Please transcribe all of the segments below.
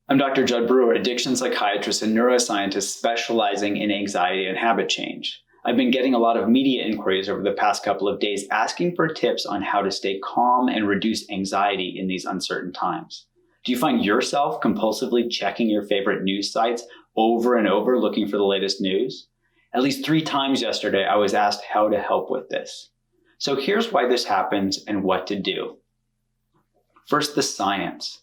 I'm Dr. Judd Brewer, addiction psychiatrist and neuroscientist specializing in anxiety and habit change. I've been getting a lot of media inquiries over the past couple of days asking for tips on how to stay calm and reduce anxiety in these uncertain times. Do you find yourself compulsively checking your favorite news sites over and over looking for the latest news? At least 3 times yesterday, I was asked how to help with this. So here's why this happens and what to do. First, the science.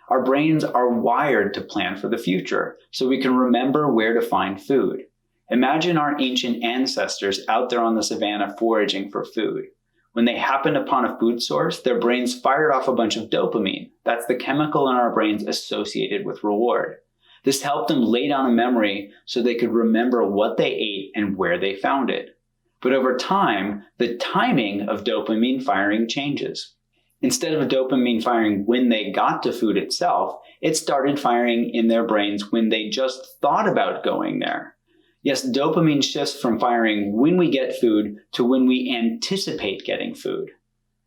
Our brains are wired to plan for the future, so we can remember where to find food. Imagine our ancient ancestors out there on the savannah foraging for food. When they happened upon a food source, their brains fired off a bunch of dopamine. That's the chemical in our brains associated with reward. This helped them lay down a memory so they could remember what they ate and where they found it. But over time, the timing of dopamine firing changes. Instead of dopamine firing when they got to food itself, it started firing in their brains when they just thought about going there. Yes, dopamine shifts from firing when we get food to when we anticipate getting food.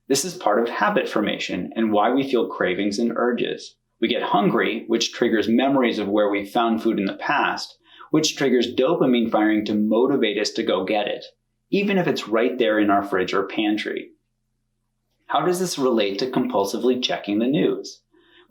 This is part of habit formation and why we feel cravings and urges. We get hungry, which triggers memories of where we found food in the past, which triggers dopamine firing to motivate us to go get it, even if it's right there in our fridge or pantry. How does this relate to compulsively checking the news?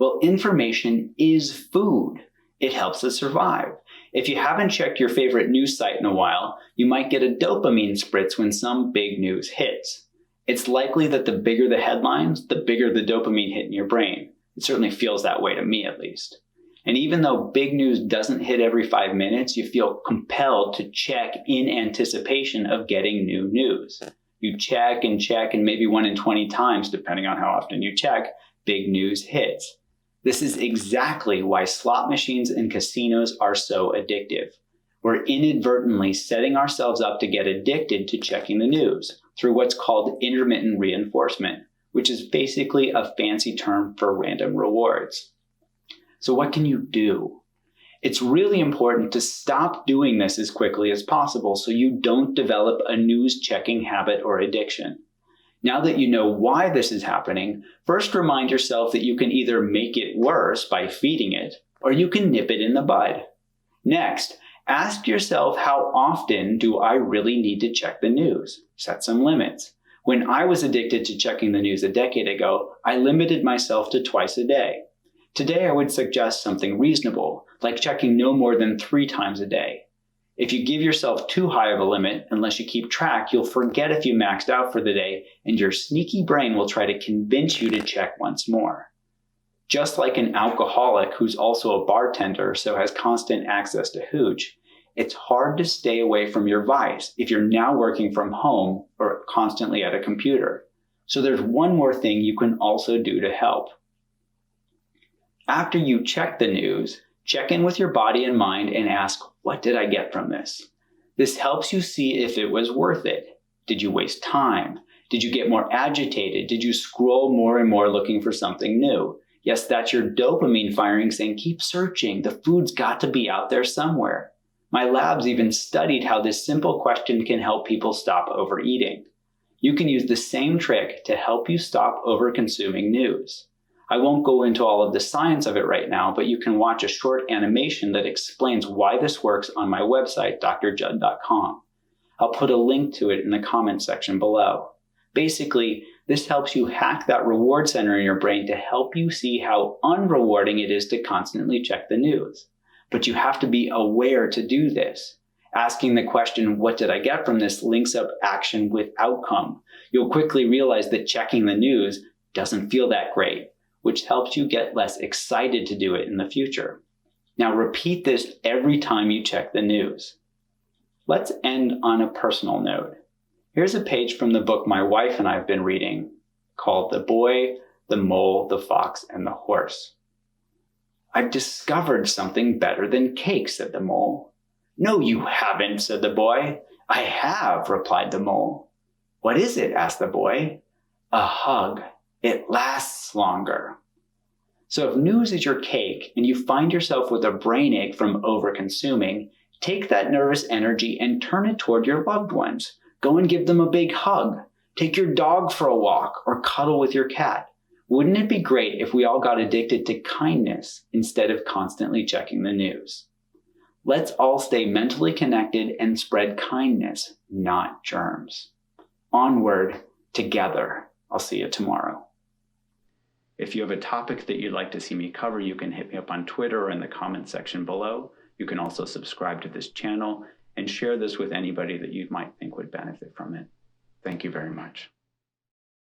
Well, information is food. It helps us survive. If you haven't checked your favorite news site in a while, you might get a dopamine spritz when some big news hits. It's likely that the bigger the headlines, the bigger the dopamine hit in your brain. It certainly feels that way to me, at least. And even though big news doesn't hit every 5 minutes, you feel compelled to check in anticipation of getting new news. You check, and maybe 1 in 20 times, depending on how often you check, big news hits. This is exactly why slot machines and casinos are so addictive. We're inadvertently setting ourselves up to get addicted to checking the news through what's called intermittent reinforcement, which is basically a fancy term for random rewards. So what can you do? It's really important to stop doing this as quickly as possible so you don't develop a news-checking habit or addiction. Now that you know why this is happening, first remind yourself that you can either make it worse by feeding it, or you can nip it in the bud. Next, ask yourself, how often do I really need to check the news? Set some limits. When I was addicted to checking the news a decade ago, I limited myself to twice a day. Today, I would suggest something reasonable, like checking no more than 3 times a day. If you give yourself too high of a limit, unless you keep track, you'll forget if you maxed out for the day, and your sneaky brain will try to convince you to check once more. Just like an alcoholic who's also a bartender, so has constant access to hooch, it's hard to stay away from your vice if you're now working from home or constantly at a computer. So there's one more thing you can also do to help. After you check the news, check in with your body and mind and ask, what did I get from this? This helps you see if it was worth it. Did you waste time? Did you get more agitated? Did you scroll more and more looking for something new? Yes, that's your dopamine firing saying, keep searching. The food's got to be out there somewhere. My labs even studied how this simple question can help people stop overeating. You can use the same trick to help you stop over-consuming news. I won't go into all of the science of it right now, but you can watch a short animation that explains why this works on my website, drjudd.com. I'll put a link to it in the comments section below. Basically, this helps you hack that reward center in your brain to help you see how unrewarding it is to constantly check the news. But you have to be aware to do this. Asking the question, what did I get from this, links up action with outcome. You'll quickly realize that checking the news doesn't feel that great, which helps you get less excited to do it in the future. Now repeat this every time you check the news. Let's end on a personal note. Here's a page from the book my wife and I have been reading called The Boy, the Mole, the Fox, and the Horse. I've discovered something better than cake, said the mole. No, you haven't, said the boy. I have, replied the mole. What is it? asked the boy. A hug. It lasts longer. So if news is your cake and you find yourself with a brain ache from over-consuming, take that nervous energy and turn it toward your loved ones. Go and give them a big hug. Take your dog for a walk or cuddle with your cat. Wouldn't it be great if we all got addicted to kindness instead of constantly checking the news? Let's all stay mentally connected and spread kindness, not germs. Onward, together. I'll see you tomorrow. If you have a topic that you'd like to see me cover, you can hit me up on Twitter or in the comment section below. You can also subscribe to this channel and share this with anybody that you might think would benefit from it. Thank you very much.